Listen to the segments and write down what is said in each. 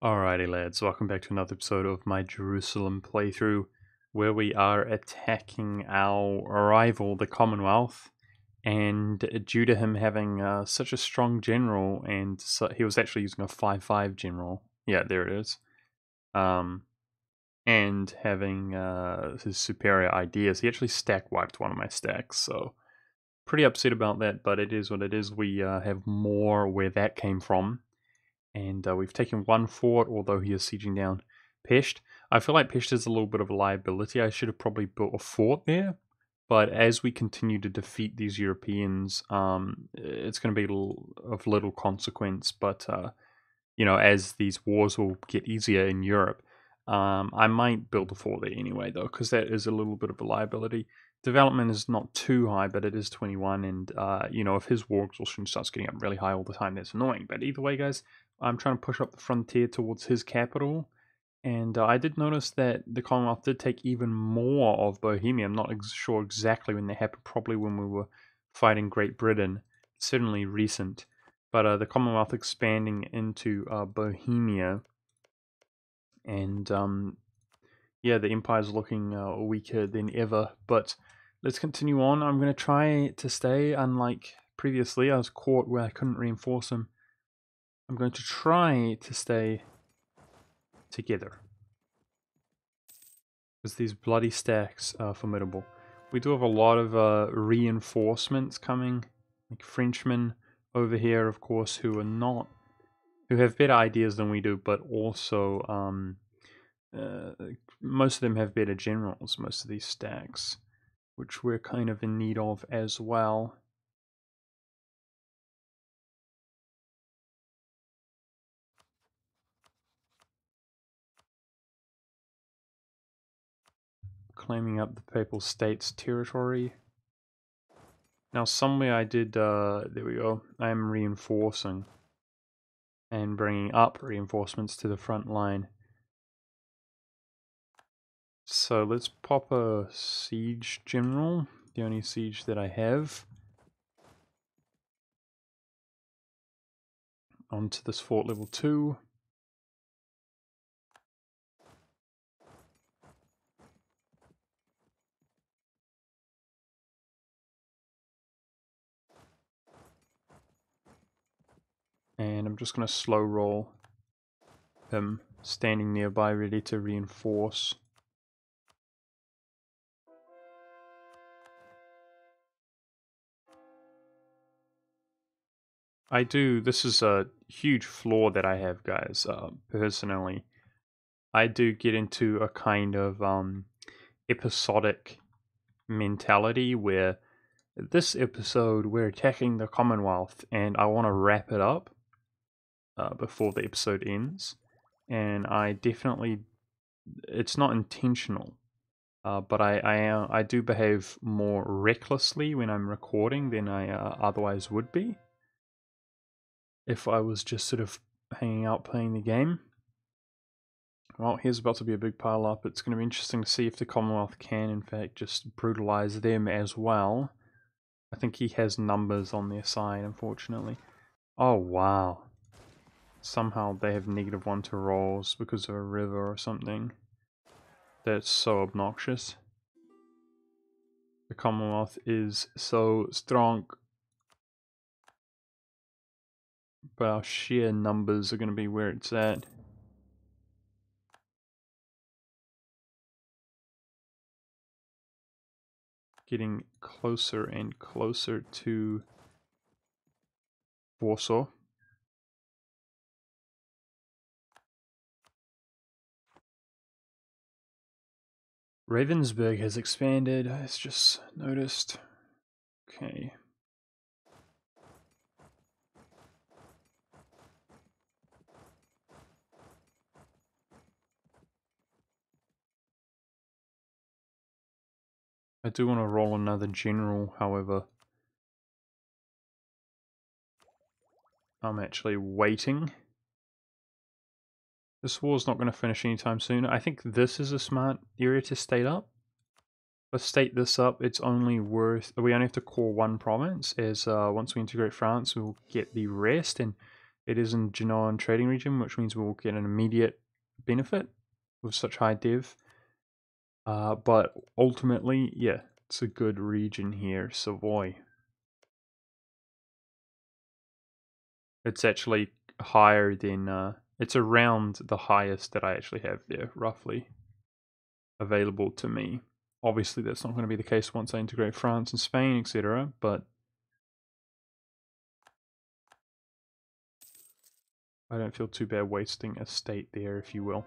Alrighty lads, welcome back to another episode of my Jerusalem playthrough where we are attacking our rival, the Commonwealth, and due to him having such a strong general, and so he was actually using a 5-5 general, yeah there it is, and having his superior ideas, he actually stack wiped one of my stacks, so pretty upset about that, but it is what it is. We have more where that came from. And we've taken one fort, although he is sieging down Pest. I feel like Pest is a little bit of a liability. I should have probably built a fort there. But as we continue to defeat these Europeans, it's going to be of little consequence. But, as these wars will get easier in Europe, I might build a fort there anyway, though, because that is a little bit of a liability. Development is not too high, but it is 21, and, if his war exhaustion starts getting up really high all the time, that's annoying. But either way, guys, I'm trying to push up the frontier towards his capital, and I did notice that the Commonwealth did take even more of Bohemia. I'm not sure exactly when that happened, probably when we were fighting Great Britain, certainly recent. But the Commonwealth expanding into Bohemia, and yeah, the Empire's looking weaker than ever. But let's continue on. I'm going to try to stay, unlike previously, I was caught where I couldn't reinforce him. I'm going to try to stay together, because these bloody stacks are formidable. We do have a lot of reinforcements coming, like Frenchmen over here, of course, who have better ideas than we do, but also most of them have better generals, most of these stacks, which we're kind of in need of as well. Claiming up the Papal States territory. Now somewhere I did, there we go, I am reinforcing and bringing up reinforcements to the front line. So let's pop a siege general, the only siege that I have, onto this fort level 2. And I'm just going to slow roll him, standing nearby ready to reinforce. This is a huge flaw that I have, guys, personally. I do get into a kind of episodic mentality where this episode we're attacking the Commonwealth and I want to wrap it up before the episode ends, and I definitely, it's not intentional, but I do behave more recklessly when I'm recording than I otherwise would be if I was just sort of hanging out playing the game. Well, here's about to be a big pile up. It's going to be interesting to see if the Commonwealth can in fact just brutalize them as well. I think he has numbers on their side, unfortunately. Oh wow. Somehow they have -1 to rolls because of a river or something. That's so obnoxious. The Commonwealth is so strong, but our sheer numbers are going to be where it's at. Getting closer and closer to Warsaw. Ravensburg has expanded, it's just noticed. Okay. I do want to roll another general, however. I'm actually waiting. This war's not going to finish anytime soon. I think this is a smart area to state up. Let's state this up. It's only worth... We only have to core one province, as once we integrate France, we'll get the rest. And It is in Genoan trading region, which means we will get an immediate benefit with such high dev. But ultimately, yeah, it's a good region here, Savoy. It's actually higher than, it's around the highest that I actually have there, roughly, available to me. Obviously, that's not going to be the case once I integrate France and Spain, etc., but I don't feel too bad wasting a state there, if you will.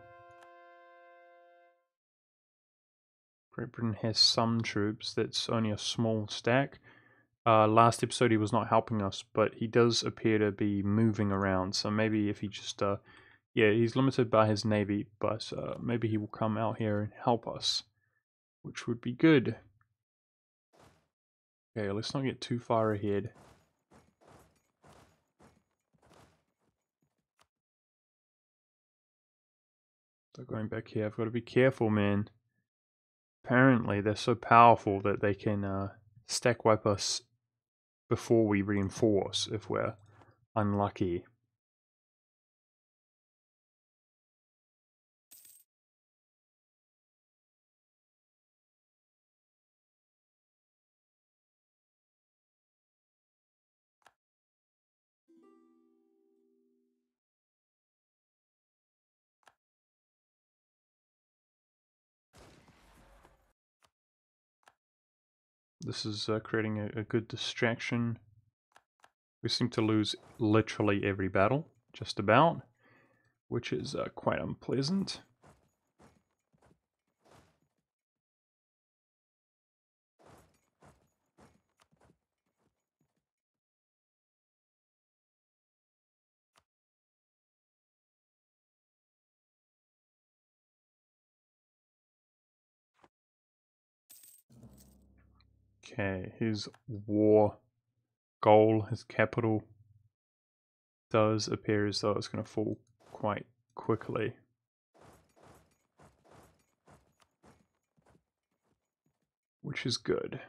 Great Britain has some troops, that's only a small stack. Last episode he was not helping us, but he does appear to be moving around, so maybe if he just, yeah, he's limited by his navy, but maybe he will come out here and help us, which would be good. Okay, let's not get too far ahead. So going back here, I've got to be careful, man. Apparently, they're so powerful that they can stack wipe us before we reinforce if we're unlucky. This is creating a good distraction. We seem to lose literally every battle, just about, which is quite unpleasant. Okay, his war goal, his capital, does appear as though it's going to fall quite quickly. Which is good.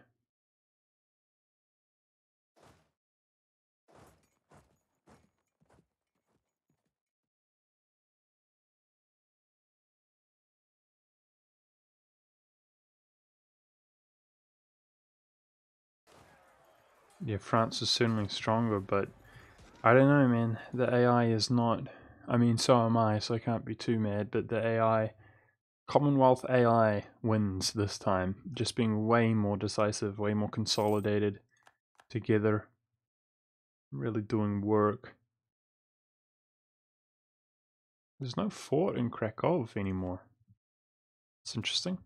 Yeah, France is certainly stronger, but I don't know, man. The AI is not. I mean, so am I, so I can't be too mad, but the AI. Commonwealth AI wins this time, just being way more decisive, way more consolidated together, really doing work. There's no fort in Krakow anymore. It's interesting.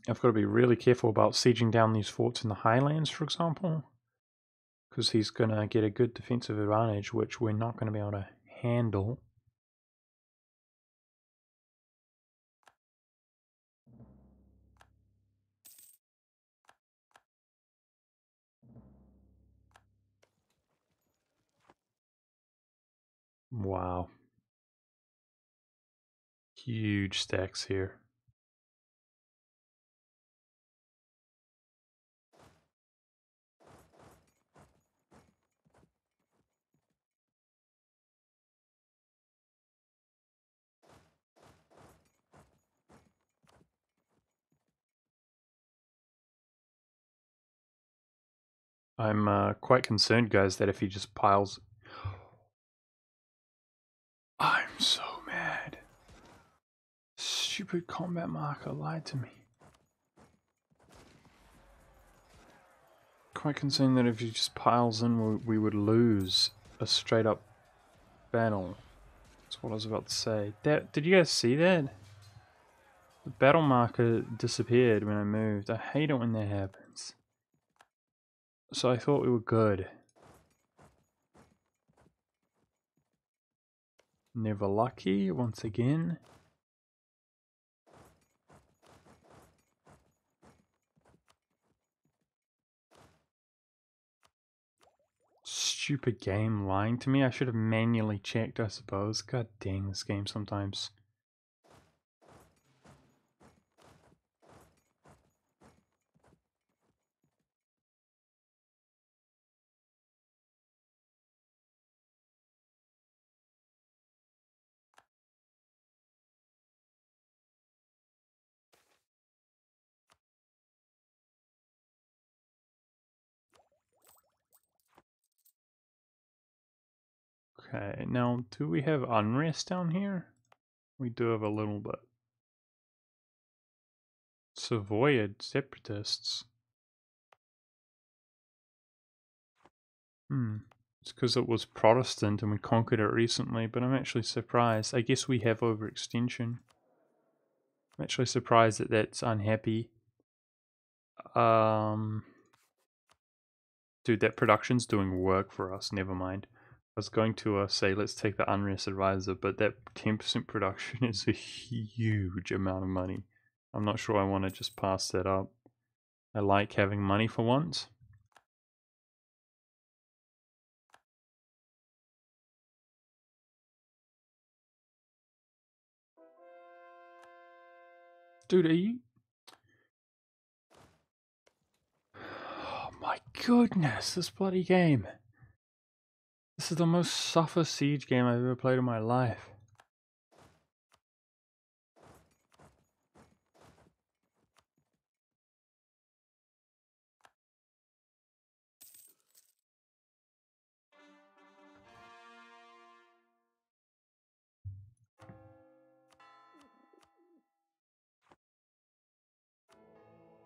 I've got to be really careful about sieging down these forts in the highlands, for example, because he's going to get a good defensive advantage, which we're not going to be able to handle. Wow. Huge stacks here. I'm quite concerned, guys, that if he just piles... I'm so mad. Stupid combat marker lied to me. Quite concerned that if he just piles in, we would lose a straight up battle. That's what I was about to say. Did you guys see that? The battle marker disappeared when I moved. I hate it when that happens. So I thought we were good. Never lucky, once again. Stupid game lying to me. I should have manually checked, I suppose. God dang this game sometimes. Okay, now do we have unrest down here? We do have a little bit. Savoyard separatists. It's because it was Protestant and we conquered it recently, but I'm actually surprised. I guess we have overextension. I'm actually surprised that that's unhappy. Dude, that production's doing work for us, never mind. I was going to say, let's take the unrest advisor, but that 10% production is a huge amount of money. I'm not sure I want to just pass that up. I like having money for once. Dude, are you... Oh my goodness, this bloody game. This is the most suffer siege game I've ever played in my life.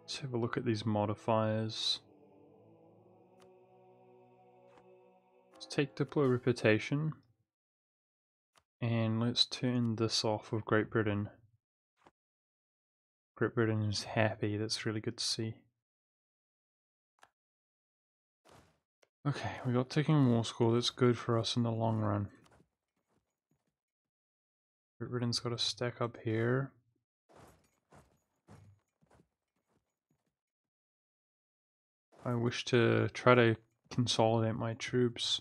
Let's have a look at these modifiers. Let's take Diplo Reputation. And let's turn this off with Great Britain. Great Britain is happy, that's really good to see. Okay, we got ticking war score, that's good for us in the long run. Great Britain's got a stack up here. I wish to try to consolidate my troops.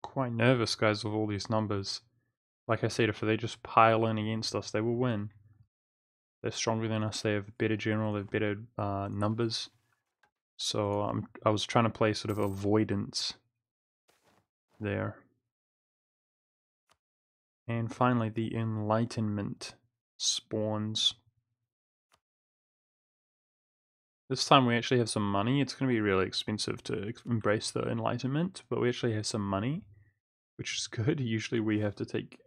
Quite nervous, guys, with all these numbers. Like I said, if they just pile in against us, they will win. They're stronger than us, they have better general, they have better numbers. So I was trying to play sort of avoidance there. And finally, the Enlightenment spawns. This time we actually have some money. It's going to be really expensive to embrace the Enlightenment, but we actually have some money, which is good. Usually we have to take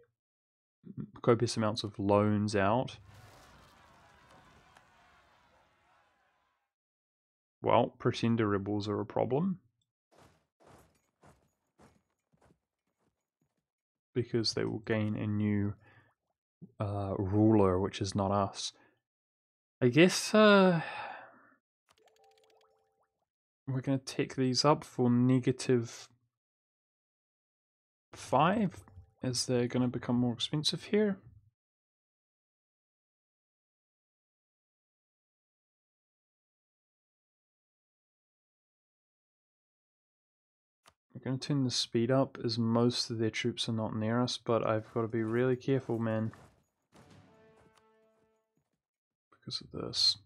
copious amounts of loans out. Well, pretender rebels are a problem. Because they will gain a new ruler, which is not us. I guess we're going to take these up for -5, as they're going to become more expensive here. We're going to turn the speed up, as most of their troops are not near us, but I've got to be really careful, man, because of this.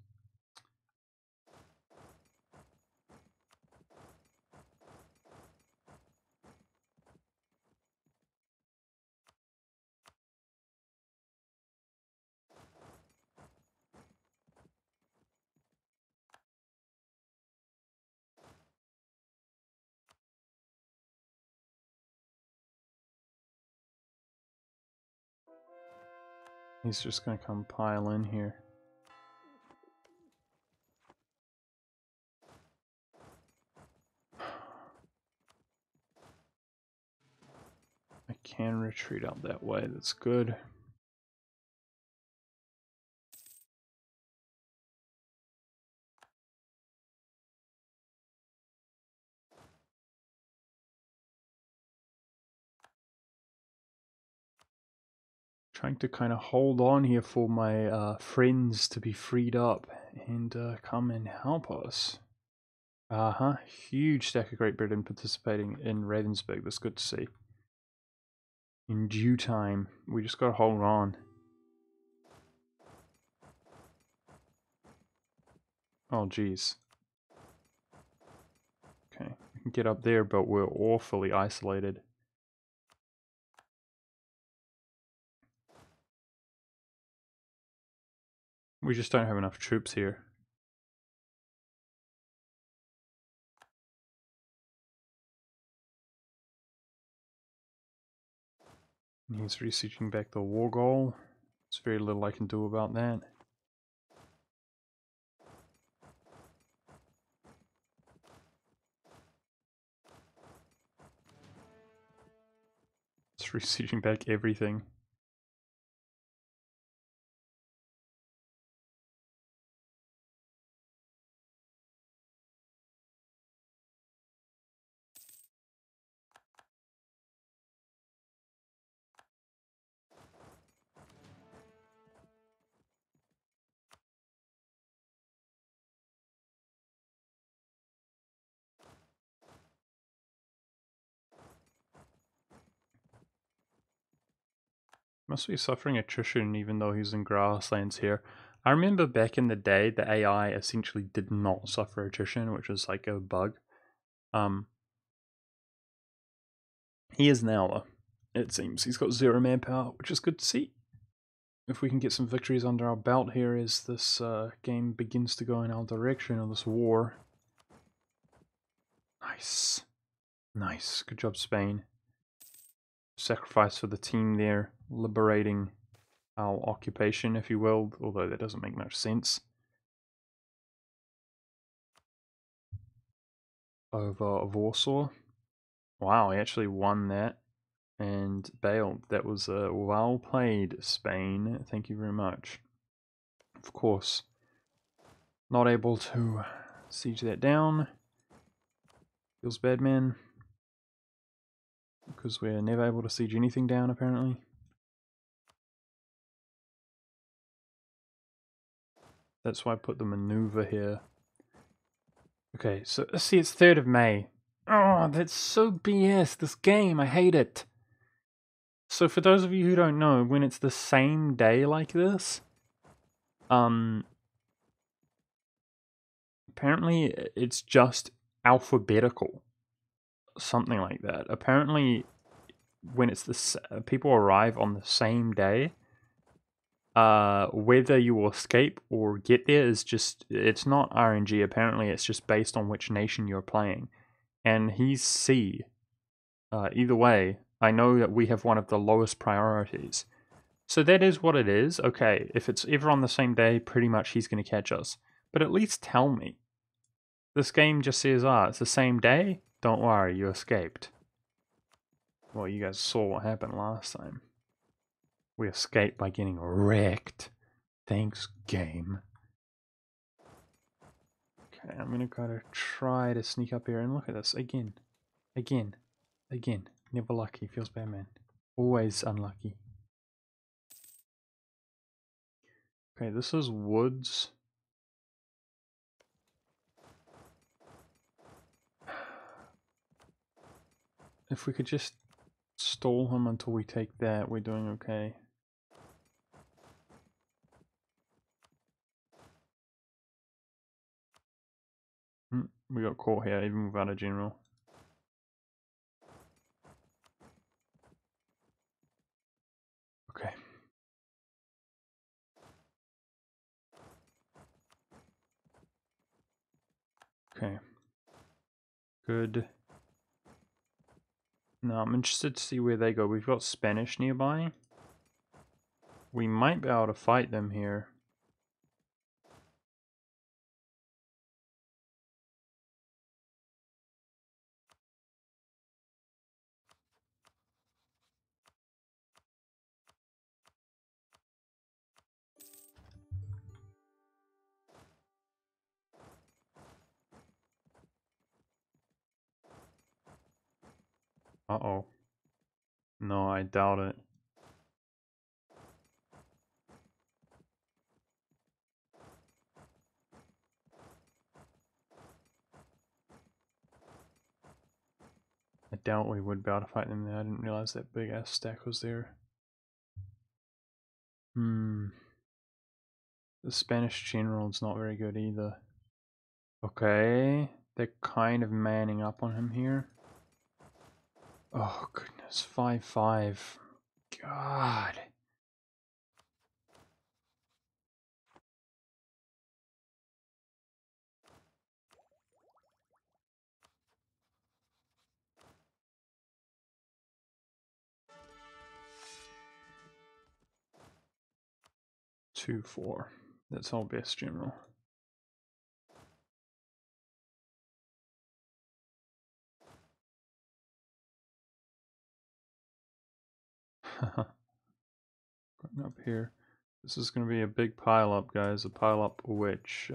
He's just going to come pile in here. I can retreat out that way, that's good. Trying to kind of hold on here for my friends to be freed up and come and help us. Huge stack of Great Britain participating in Ravensburg, that's good to see. In due time, we just gotta hold on. Oh jeez. can get up there, but we're awfully isolated. We just don't have enough troops here. He's resieging back the war goal. There's very little I can do about that. It's resieging back everything. Must be suffering attrition even though he's in grasslands here. I remember back in the day, the AI essentially did not suffer attrition, which was like a bug. He is now, it seems. He's got 0 manpower, which is good to see. If we can get some victories under our belt here as this game begins to go in our direction of this war. Nice. Nice. Good job, Spain. Sacrifice for the team there, liberating our occupation, if you will, although that doesn't make much sense. Over Warsaw. Wow, he actually won that and bailed. That was well played, Spain. Thank you very much. Of course, not able to siege that down. Feels bad, man. Because we're never able to siege anything down, apparently. That's why I put the maneuver here. Okay, so let's see, it's 3rd of May. Oh, that's so BS, this game, I hate it. So for those of you who don't know, when it's the same day like this, apparently it's just alphabetical. Something like that. Apparently, when it's the people arrive on the same day, whether you will escape or get there is just, it's not RNG. Apparently, it's just based on which nation you're playing. And he's C. Either way, I know that we have one of the lowest priorities. So that is what it is. Okay, if it's ever on the same day, pretty much he's going to catch us. But at least tell me. This game just says, it's the same day? Don't worry, you escaped. Well, you guys saw what happened last time. We escaped by getting wrecked. Thanks, game. Okay, I'm gonna gotta try to sneak up here and look at this again. Again. Again. Never lucky. Feels bad, man. Always unlucky. Okay, this is woods. If we could just stall him until we take that, we're doing okay. We got caught here, even without a general. Okay. Okay. Good. Now I'm interested to see where they go. We've got Spanish nearby. We might be able to fight them here. Uh-oh. No, I doubt it. I doubt we would be able to fight them there. I didn't realize that big ass stack was there. The Spanish general's not very good either. Okay. They're kind of manning up on him here. Oh, goodness. 5-5. God. Two, 4. That's our best general. Going up here. This is going to be a big pile up, guys. A pile up which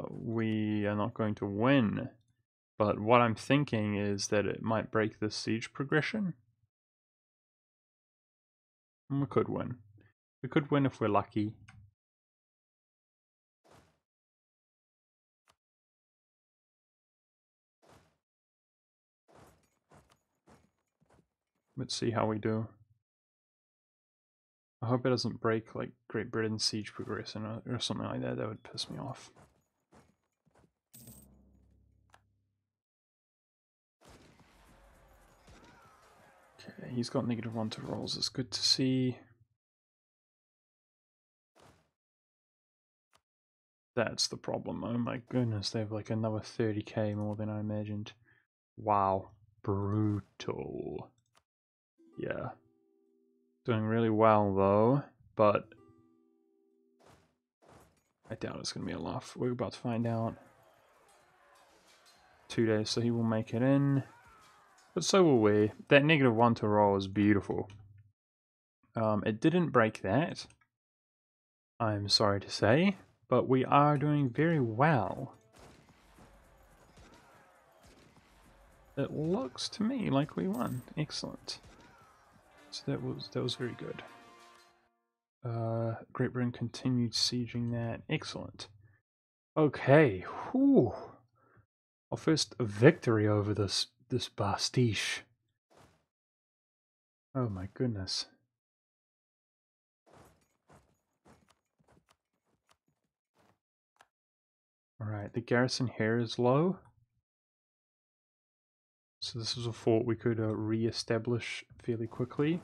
we are not going to win. But what I'm thinking is that it might break the siege progression. And we could win. We could win if we're lucky. Let's see how we do. I hope it doesn't break like Great Britain's siege progression or something like that. That would piss me off. Okay, he's got -1 to rolls. It's good to see. That's the problem. Oh my goodness, they have like another 30k more than I imagined. Wow. Brutal. Yeah. Doing really well though, but I doubt it's going to be a laugh. We're about to find out. 2 days, so he will make it in. But so will we. That -1 to roll is beautiful. It didn't break that, I'm sorry to say, but we are doing very well. It looks to me like we won. Excellent. So that was very good. Great Britain continued sieging that. Excellent. Okay. Whew. Our first victory over this Bastiche. Oh my goodness. Alright, the garrison here is low. So this is a fort we could re-establish fairly quickly.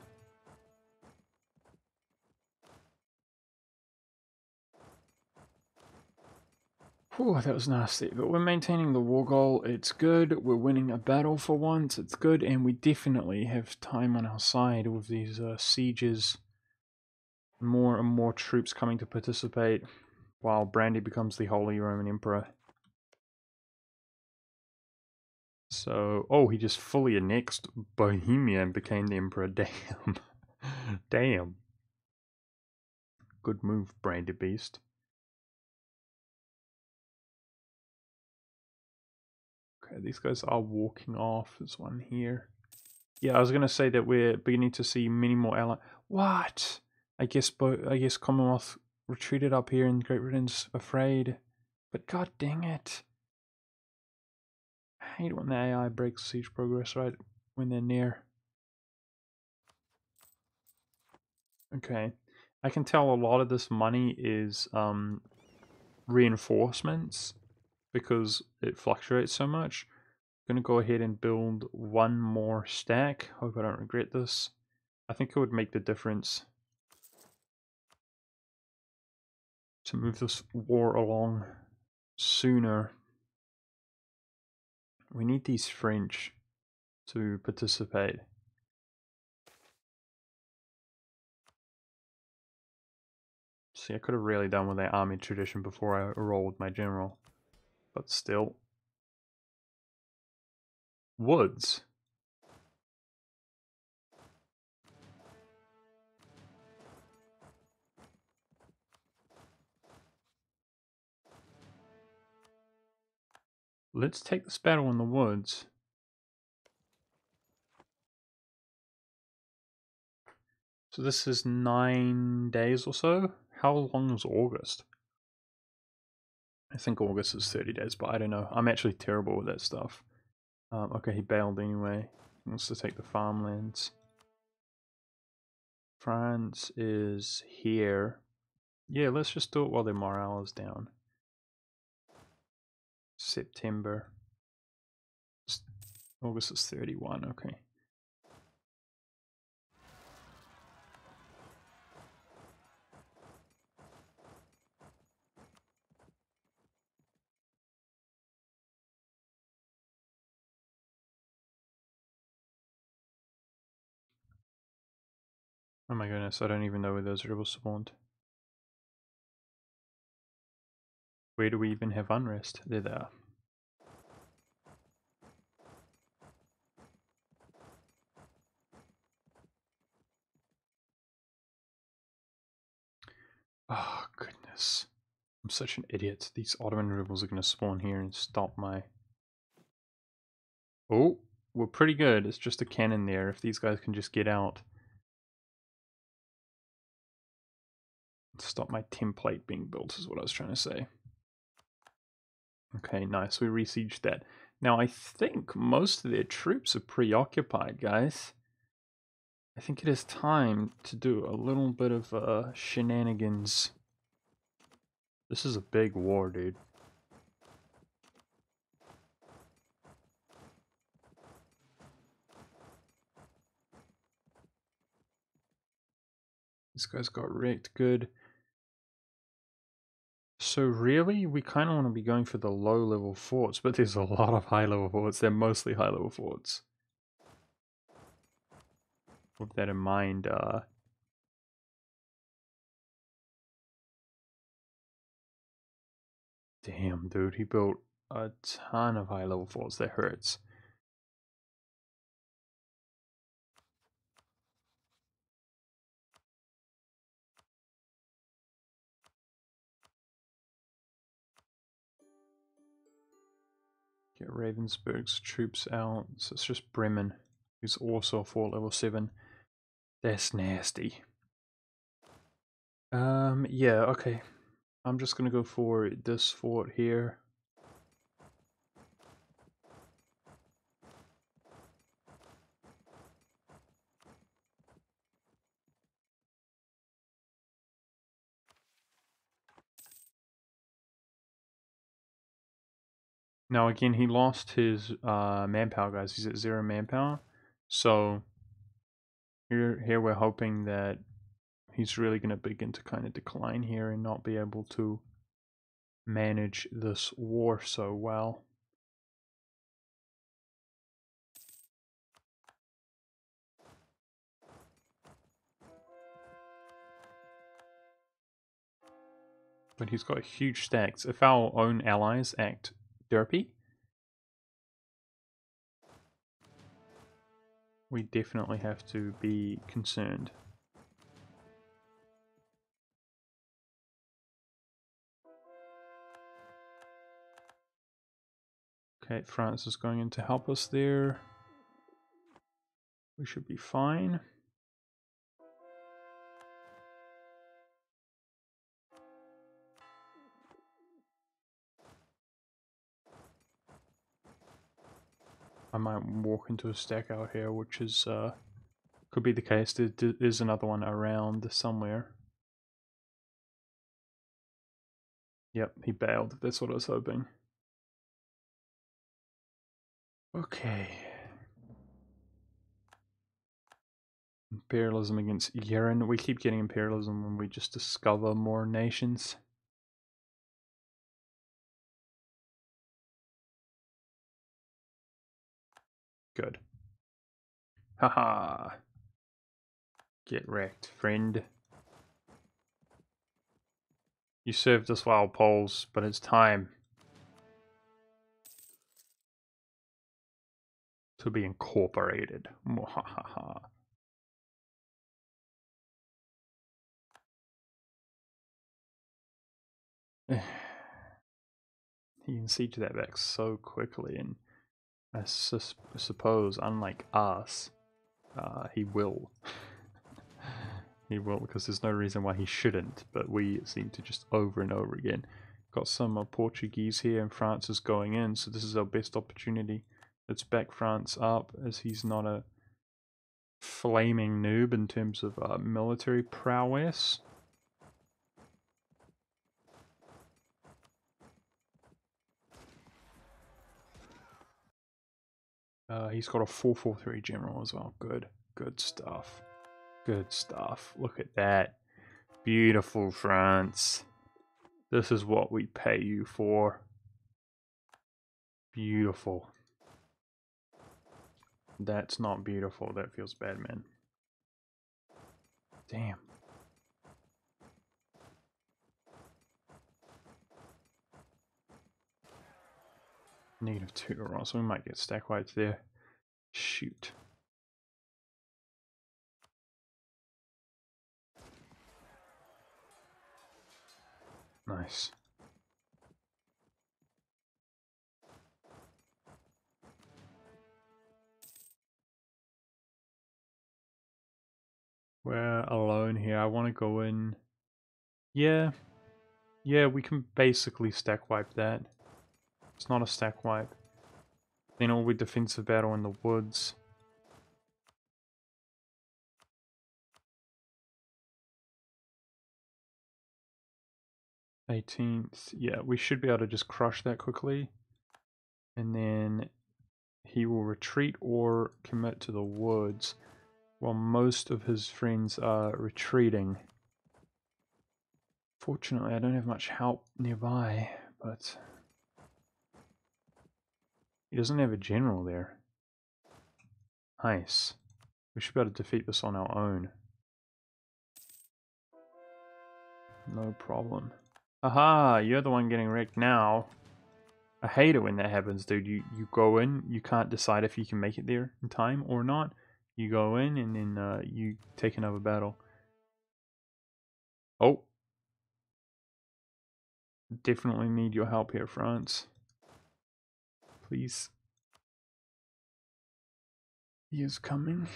Whew, that was nasty. But we're maintaining the war goal. It's good. We're winning a battle for once. It's good. And we definitely have time on our side with these sieges. More and more troops coming to participate while Brandy becomes the Holy Roman Emperor. So, oh, he just fully annexed Bohemia and became the Emperor. Damn. Damn. Good move, Brandy Beast. Okay, these guys are walking off. There's one here. Yeah, I was gonna say that we're beginning to see many more allies. What? I guess Commonwealth retreated up here and Great Britain's afraid. But god dang it. I hate when the AI breaks siege progress right when they're near. Okay. I can tell a lot of this money is reinforcements because it fluctuates so much. I'm gonna go ahead and build one more stack. Hope I don't regret this. I think it would make the difference to move this war along sooner. We need these French to participate. See, I could have really done with that army tradition before I rolled my general. But still. Woods. Let's take this battle in the woods. So this is 9 days or so. How long is August? I think August is 30 days, but I don't know. I'm actually terrible with that stuff. Okay, he bailed anyway. He wants to take the farmlands. France is here. Yeah, let's just do it while their morale is down. September. August is 31, okay. Oh my goodness, I don't even know where those rebels spawned. Where do we even have unrest? There they are. Oh goodness. I'm such an idiot. These Ottoman rebels are going to spawn here and stop my... Oh, we're pretty good. It's just a cannon there. If these guys can just get out. Stop my template being built is what I was trying to say. Okay, nice. We resieged that. Now I think most of their troops are preoccupied, guys. I think it is time to do a little bit of shenanigans. This is a big war, dude. This guy's got wrecked good. So really, we kind of want to be going for the low-level forts, but there's a lot of high-level forts. They're mostly high-level forts. With that in mind, damn, dude, he built a ton of high-level forts. That hurts. Get Ravensburg's troops out. So it's just Bremen, who's also a fort level 7. That's nasty. Yeah, okay. I'm just gonna go for this fort here. Now again, he lost his manpower, guys. He's at 0 manpower. So here we're hoping that he's really going to begin to kind of decline here and not be able to manage this war so well. But he's got huge stacks. If our own allies act derpy, we definitely have to be concerned. Okay, France is going in to help us there. We should be fine. I might walk into a stack out here, which is could be the case. There's another one around somewhere. Yep, he bailed. That's what I was hoping. Okay. Imperialism against Yeren. We keep getting imperialism when we just discover more nations. Good. Haha. Get wrecked, friend. You served us well, Poles, but it's time to be incorporated. Mwahaha. He can siege that back so quickly, and I suppose, unlike us, he will. He will, because there's no reason why he shouldn't, but we seem to just over and over again. Got some Portuguese here, and France is going in, so this is our best opportunity. Let's back France up, as he's not a flaming noob in terms of military prowess. He's got a 443 general as well. Good. Good stuff. Good stuff. Look at that. Beautiful, France. This is what we pay you for. Beautiful. That's not beautiful. That feels bad, man. Damn. -2 to roll, so we might get stack wiped there. Shoot. Nice. We're alone here. I want to go in. Yeah. Yeah, we can basically stack wipe that. It's not a stack wipe. Then all with defensive battle in the woods. '18th. Yeah, we should be able to just crush that quickly. And then he will retreat or commit to the woods while most of his friends are retreating. Fortunately, I don't have much help nearby, but he doesn't have a general there. Nice. We should be able to defeat this on our own. No problem. Aha, you're the one getting wrecked now. I hate it when that happens, dude. You go in, you can't decide if you can make it there in time or not. You go in and then you take another battle. Oh. Definitely need your help here, France. Please. He is coming.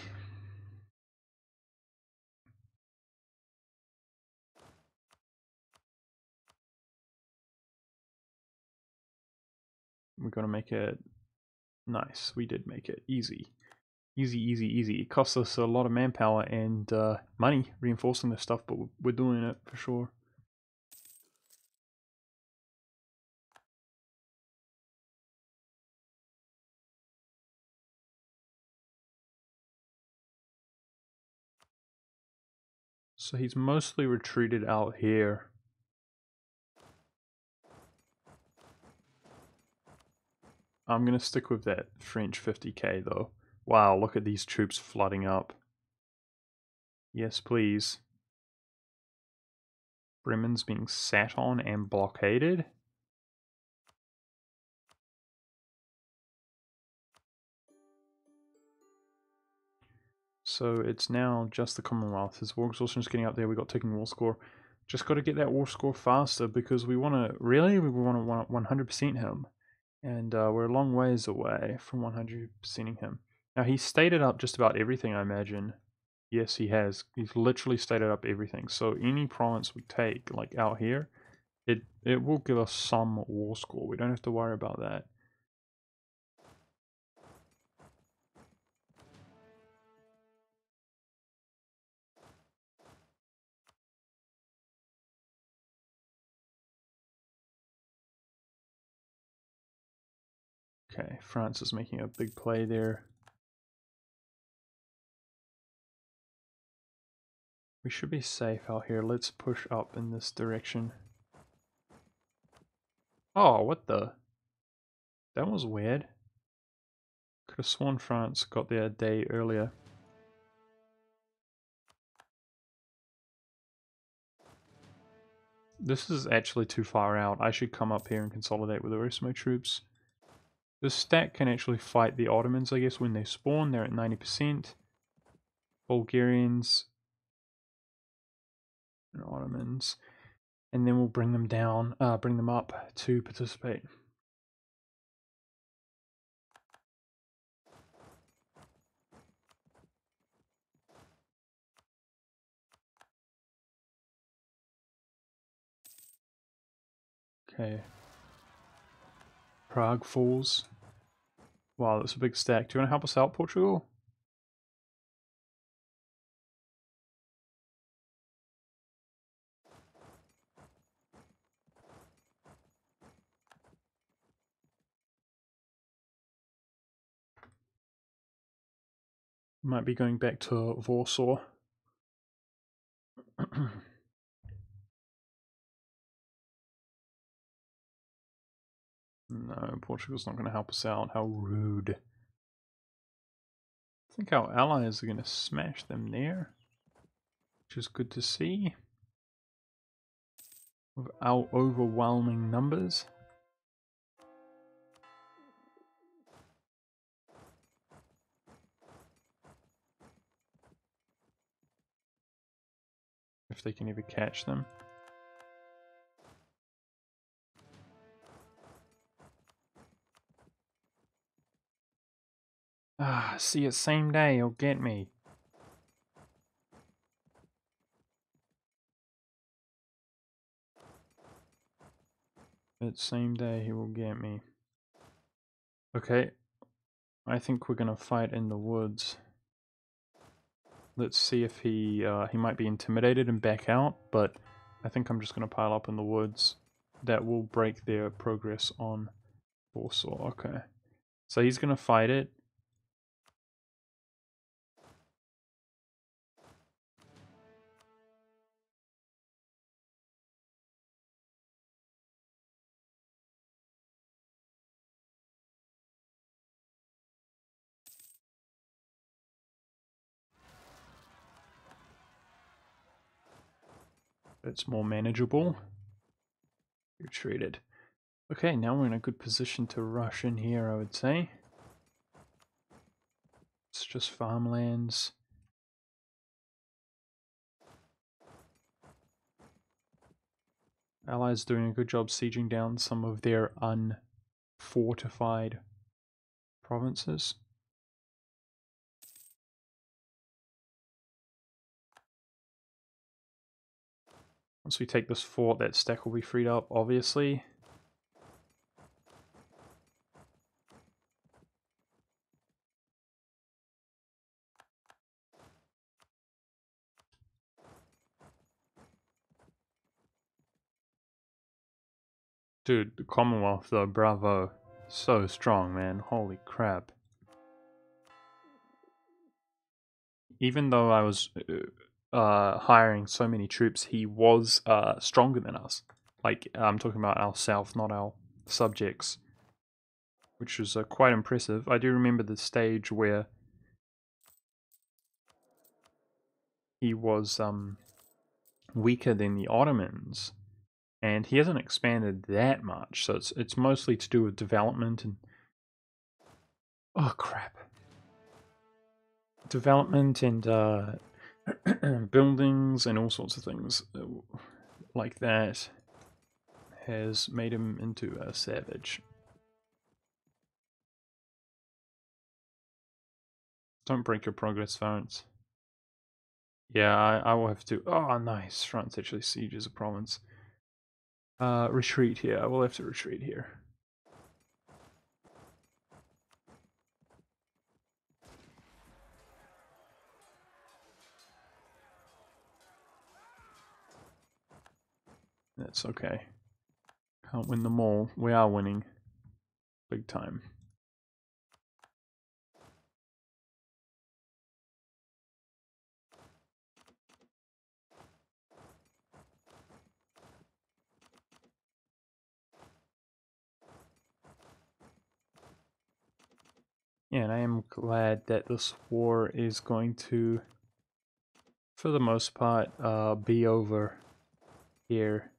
We're gonna make it nice. We did make it easy. Easy, easy, easy. It costs us a lot of manpower and money reinforcing this stuff, but we're doing it for sure. So he's mostly retreated out here. I'm going to stick with that French 50k though. Wow, look at these troops flooding up. Yes, please. Bremen's being sat on and blockaded. So it's now just the Commonwealth. His war exhaustion is getting up there. We got taking war score. Just got to get that war score faster because we want to, really, we want to 100% him. And we're a long ways away from 100%ing him. Now, he's stated up just about everything, I imagine. Yes, he has. He's literally stated up everything. So any province we take, like out here, it will give us some war score. We don't have to worry about that. Okay, France is making a big play there. We should be safe out here. Let's push up in this direction. Oh, what the? That was weird. Could have sworn France got there a day earlier. This is actually too far out. I should come up here and consolidate with the rest of my troops. This stack can actually fight the Ottomans, I guess, when they spawn. They're at 90%. Bulgarians and Ottomans. And then we'll bring them down, bring them up to participate. Okay. Prague falls. Wow, that's a big stack. Do you want to help us out, Portugal? Might be going back to Warsaw. No, Portugal's not going to help us out. How rude. I think our allies are going to smash them there, which is good to see. With our overwhelming numbers. If they can ever catch them. Ah, see it same day, he'll get me. That same day he will get me. Okay, I think we're gonna fight in the woods. Let's see if he might be intimidated and back out, but I think I'm just gonna pile up in the woods. That will break their progress on Warsaw. Okay, so he's gonna fight it. It's more manageable. Retreated. Okay, now we're in a good position to rush in here, I would say. It's just farmlands. Allies doing a good job sieging down some of their unfortified provinces. Once we take this fort, that stack will be freed up, obviously. Dude, the Commonwealth though, bravo. So strong, man. Holy crap. Even though I was hiring so many troops, he was stronger than us. Like, I'm talking about our south, not our subjects. Which was quite impressive. I do remember the stage where he was weaker than the Ottomans. And he hasn't expanded that much, so it's mostly to do with development and... Oh, crap. Development and buildings and all sorts of things like that has made him into a savage. Don't break your progress, France. Yeah, I will have to... Oh, nice. France actually sieges a province. Retreat here. I will have to retreat here. That's okay. Can't win them all. We are winning. Big time. Yeah, and I am glad that this war is going to, for the most part, be over here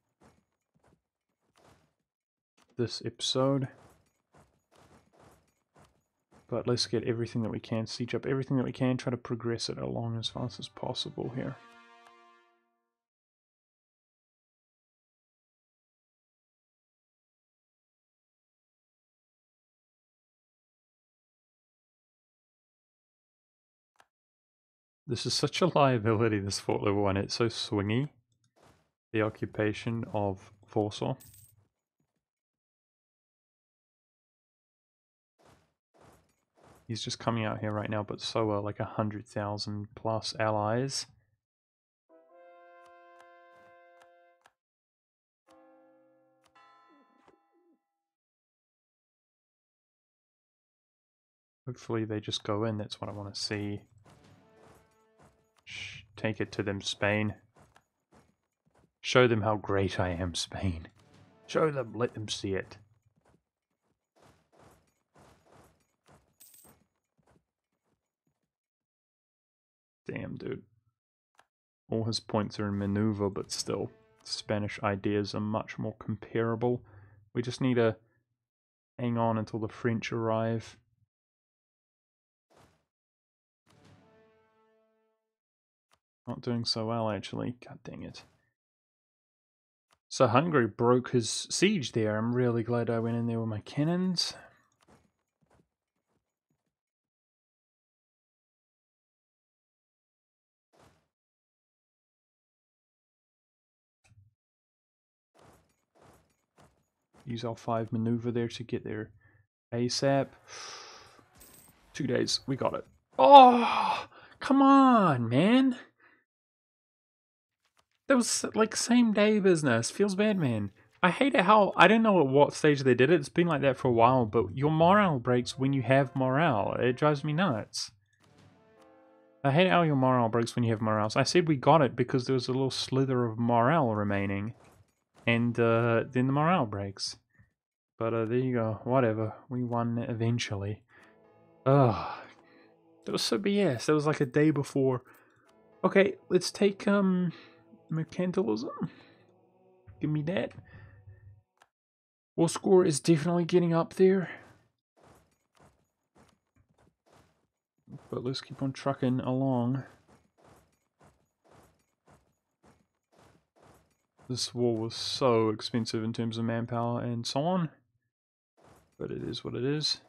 this episode. But let's get everything that we can, siege up everything that we can, try to progress it along as fast as possible here. This is such a liability, this fort level 1, it's so swingy. The occupation of Warsaw. He's just coming out here right now, but so are like 100,000 plus allies. Hopefully they just go in, that's what I want to see. Take it to them, Spain. Show them how great I am, Spain. Show them, let them see it. Damn, dude. All his points are in maneuver, but still, Spanish ideas are much more comparable. We just need to hang on until the French arrive. Not doing so well, actually. God dang it. So Hungary broke his siege there. I'm really glad I went in there with my cannons. Use our 5 maneuver there to get there ASAP. 2 days. We got it. Oh, come on, man. That was like same day business. Feels bad, man. I hate it how, I don't know at what stage they did it. It's been like that for a while, but your morale breaks when you have morale. It drives me nuts. I hate how your morale breaks when you have morale. So I said we got it because there was a little slither of morale remaining. And then the morale breaks. But there you go. Whatever. We won eventually. Ugh. That was so BS. That was like a day before. Okay, let's take mercantilism. Give me that. War score is definitely getting up there. But let's keep on trucking along. This war was so expensive in terms of manpower and so on. But it is what it is.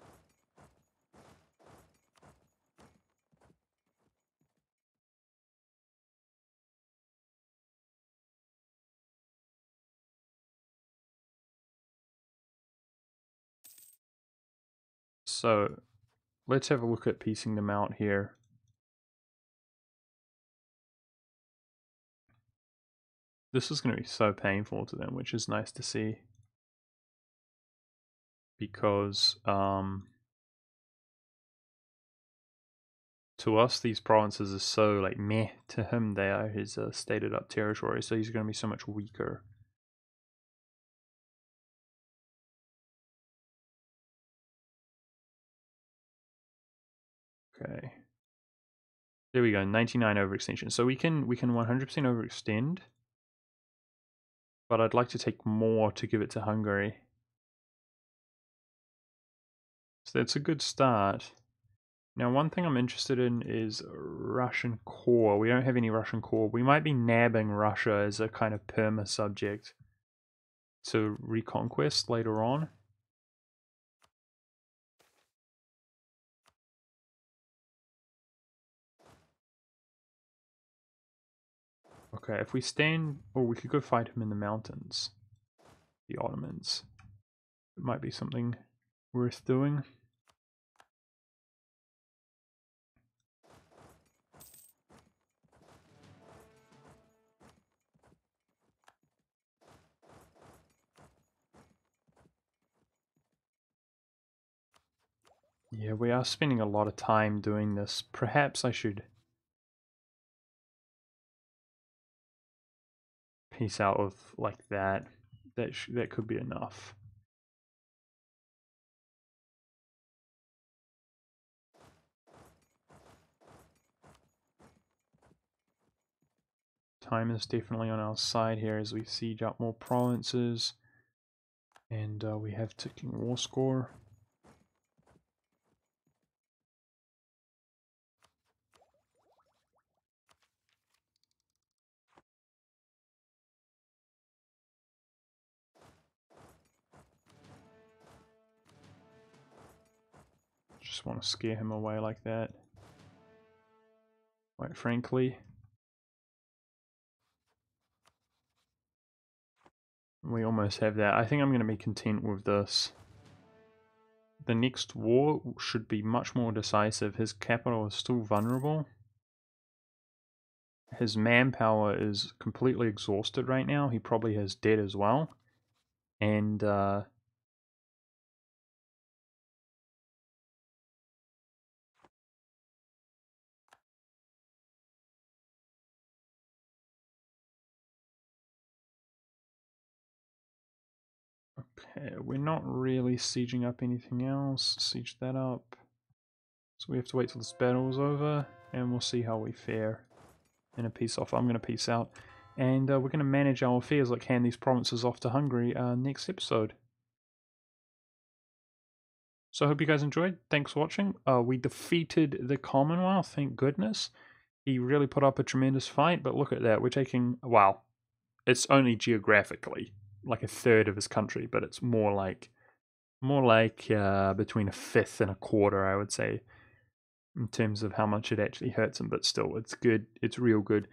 So, let's have a look at piecing them out here. This is going to be so painful to them, which is nice to see. Because, to us, these provinces are so, like, meh. To him, they are his stated up territory, so he's going to be so much weaker. Okay. There we go, 99 overextension. So we can 100% overextend. But I'd like to take more to give it to Hungary. So that's a good start. Now, one thing I'm interested in is Russian core. We don't have any Russian core. We might be nabbing Russia as a kind of perma subject to reconquest later on. Okay, if we stand, or we could go fight him in the mountains, the Ottomans. It might be something worth doing. Yeah, we are spending a lot of time doing this. Perhaps I should piece out with like that. That could be enough. Time is definitely on our side here as we siege up more provinces. And we have ticking war score. Just want to scare him away like that. Quite frankly. We almost have that. I think I'm going to be content with this. The next war should be much more decisive. His capital is still vulnerable. His manpower is completely exhausted right now. He probably has debt as well. And Okay, we're not really sieging up anything else. Siege that up. So we have to wait till this battle is over, and we'll see how we fare in a peace offer. I'm going to peace out. And we're going to manage our affairs, like hand these provinces off to Hungary next episode. So I hope you guys enjoyed. Thanks for watching. We defeated the Commonwealth, thank goodness. He really put up a tremendous fight, but look at that. We're taking, wow, it's only geographically like a third of his country, but it's more like between a fifth and a quarter, I would say, in terms of how much it actually hurts him. But still, it's good. It's real good.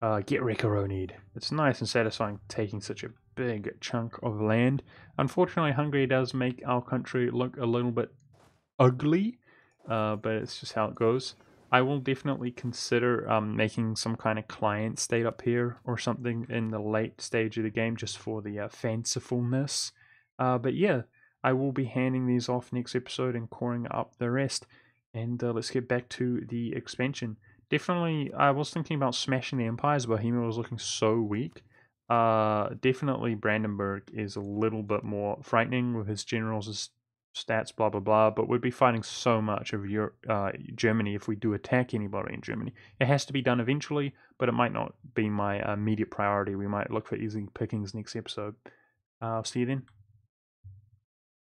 Get Recaronied. It's nice and satisfying taking such a big chunk of land. Unfortunately, Hungary does make our country look a little bit ugly, but it's just how it goes. I will definitely consider making some kind of client state up here or something in the late stage of the game just for the fancifulness. But yeah, I will be handing these off next episode and coring up the rest. And let's get back to the expansion. Definitely, I was thinking about smashing the empires. Bohemia was looking so weak. Definitely Brandenburg is a little bit more frightening with his generals' stats, blah blah blah. But we'd be fighting so much of Germany if we do attack anybody in Germany. It has to be done eventually, but it might not be my immediate priority. We might look for easy pickings next episode. I'll see you then.